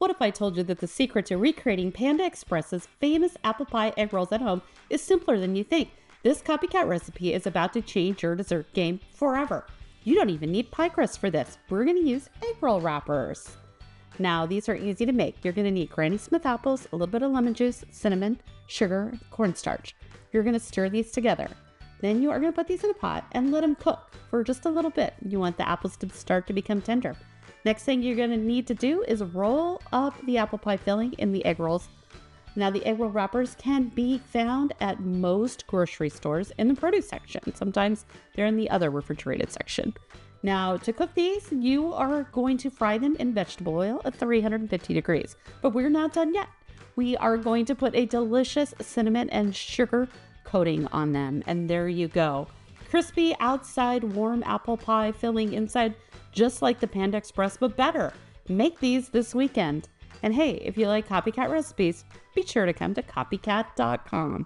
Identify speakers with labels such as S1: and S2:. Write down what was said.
S1: What if I told you that the secret to recreating Panda Express's famous apple pie egg rolls at home is simpler than you think? This copycat recipe is about to change your dessert game forever. You don't even need pie crust for this. We're going to use egg roll wrappers. Now, these are easy to make. You're going to need Granny Smith apples, a little bit of lemon juice, cinnamon, sugar, cornstarch. You're going to stir these together. Then you are going to put these in a pot and let them cook for just a little bit. You want the apples to start to become tender. Next thing you're going to need to do is roll up the apple pie filling in the egg rolls. Now, the egg roll wrappers can be found at most grocery stores in the produce section. Sometimes they're in the other refrigerated section. Now, to cook these, you are going to fry them in vegetable oil at 350 degrees. But we're not done yet. We are going to put a delicious cinnamon and sugar coating on them. And there you go. Crispy outside, warm apple pie filling inside, just like the Panda Express, but better. Make these this weekend. And hey, if you like copycat recipes, be sure to come to copycat.com.